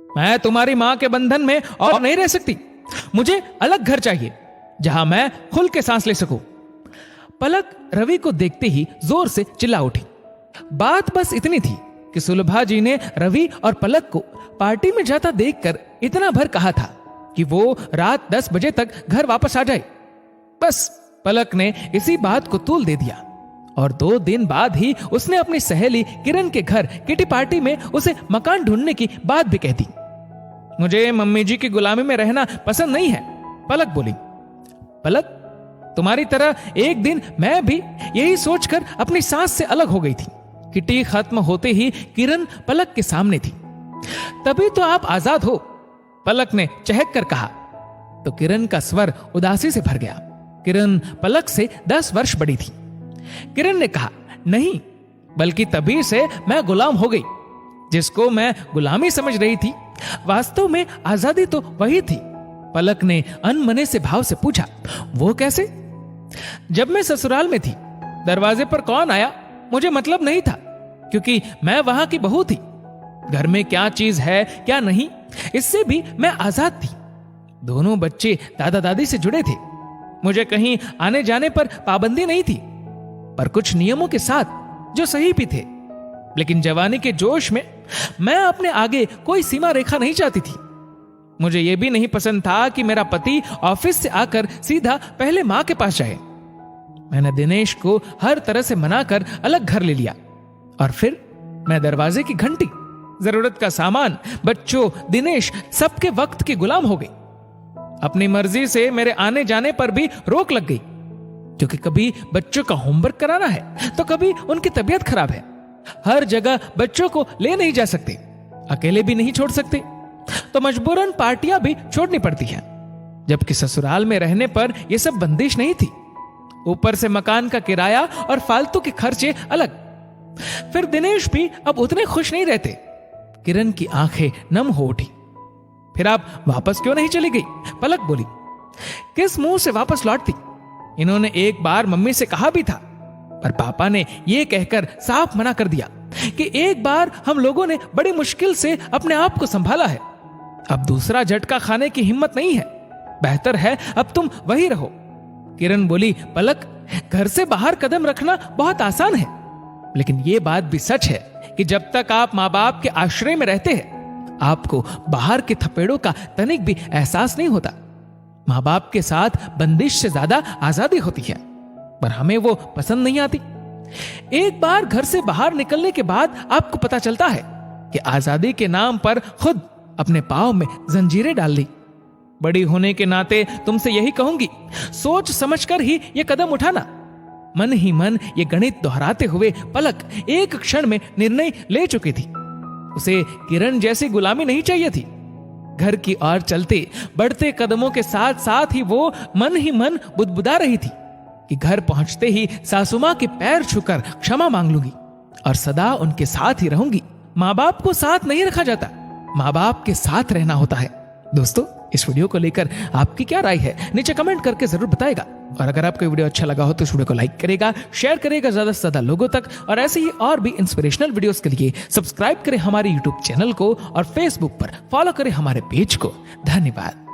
मैं तुम्हारी मां के बंधन में और नहीं रह सकती। मुझे अलग घर चाहिए जहां मैं खुल के सांस ले सकूं। पलक रवि को देखते ही जोर से चिल्ला उठी। बात बस इतनी थी कि सुलभा जी ने रवि और पलक को पार्टी में जाता देखकर इतना भर कहा था कि वो रात 10 बजे तक घर वापस आ जाए। बस पलक ने इसी बात को तूल दे दिया और 2 दिन बाद ही उसने अपनी सहेली किरण के घर किटी पार्टी में उसे मकान ढूंढने की बात भी कह दी। मुझे मम्मी जी की गुलामी में रहना पसंद नहीं है, पलक बोली। पलक, तुम्हारी तरह एक दिन मैं भी यही सोचकर अपनी सांस से अलग हो गई थी। किटी खत्म होते ही किरण पलक के सामने थी। तभी तो आप आजाद हो, पलक ने चहक कर कहा। तो किरण का स्वर उदासी से भर गया। किरण पलक से 10 वर्ष बड़ी थी। किरण ने कहा, नहीं, बल्कि तभी से मैं गुलाम हो गई। जिसको मैं गुलामी समझ रही थी, वास्तव में आजादी तो वही थी। पलक ने अनमने से भाव से पूछा, वो कैसे? जब मैं ससुराल में थी, दरवाजे पर कौन आया मुझे मतलब नहीं था, क्योंकि मैं वहां की बहू थी। घर में क्या चीज है क्या नहीं, इससे भी मैं आजाद थी। दोनों बच्चे दादा दादी से जुड़े थे। मुझे कहीं आने जाने पर पाबंदी नहीं थी, पर कुछ नियमों के साथ जो सही भी थे। लेकिन जवानी के जोश में मैं अपने आगे कोई सीमा रेखा नहीं चाहती थी। मुझे यह भी नहीं पसंद था कि मेरा पति ऑफिस से आकर सीधा पहले मां के पास जाए। मैंने दिनेश को हर तरह से मनाकर अलग घर ले लिया और फिर मैं दरवाजे की घंटी, जरूरत का सामान, बच्चों, दिनेश, सबके वक्त की गुलाम हो गई। अपनी मर्जी से मेरे आने जाने पर भी रोक लग गई, क्योंकि कभी बच्चों का होमवर्क कराना है तो कभी उनकी तबीयत खराब है। हर जगह बच्चों को ले नहीं जा सकते, अकेले भी नहीं छोड़ सकते, तो मजबूरन पार्टियां भी छोड़नी पड़ती हैं। जबकि ससुराल में रहने पर यह सब बंदिश नहीं थी। ऊपर से मकान का किराया और फालतू के खर्चे अलग। फिर दिनेश भी अब उतने खुश नहीं रहते। किरण की आंखें नम हो उठी। फिर आप वापस क्यों नहीं चली गई? पलक बोली। किस मुंह से वापस लौटती? इन्होंने एक बार मम्मी से कहा भी था, पर पापा ने यह कहकर साफ मना कर दिया कि एक बार हम लोगों ने बड़ी मुश्किल से अपने आप को संभाला है, अब दूसरा झटका खाने की हिम्मत नहीं है। बेहतर है अब तुम वही रहो। किरण बोली, पलक, घर से बाहर कदम रखना बहुत आसान है, लेकिन यह बात भी सच है कि जब तक आप माँ बाप के आश्रय में रहते हैं, आपको बाहर के थपेड़ों का तनिक भी एहसास नहीं होता। माँ बाप के साथ बंदिश से ज्यादा आजादी होती है, पर हमें वो पसंद नहीं आती। एक बार घर से बाहर निकलने के बाद आपको पता चलता है कि आजादी के नाम पर खुद अपने पांव में जंजीरें डाल ली। बड़ी होने के नाते तुमसे यही कहूंगी, सोच समझकर ही यह कदम उठाना। मन ही मन ये गणित दोहराते हुए पलक एक क्षण में निर्णय ले चुकी थी। उसे किरण जैसी गुलामी नहीं चाहिए थी। घर की ओर चलते बढ़ते कदमों के साथ साथ ही वो मन ही मन बुदबुदा रही थी कि घर पहुंचते ही सासुमां के पैर छूकर क्षमा मांग लूंगी और सदा उनके साथ ही रहूंगी। माँ बाप को साथ नहीं रखा जाता, माँ बाप के साथ रहना होता है। दोस्तों, इस वीडियो को लेकर आपकी क्या राय है नीचे कमेंट करके जरूर बताएगा। और अगर आपको वीडियो अच्छा लगा हो तो इस वीडियो को लाइक करेगा, शेयर करेगा ज्यादा से ज्यादा लोगों तक, और ऐसे ही और भी इंस्पिरेशनल वीडियोस के लिए सब्सक्राइब करें हमारे यूट्यूब चैनल को और फेसबुक पर फॉलो करें हमारे पेज को। धन्यवाद।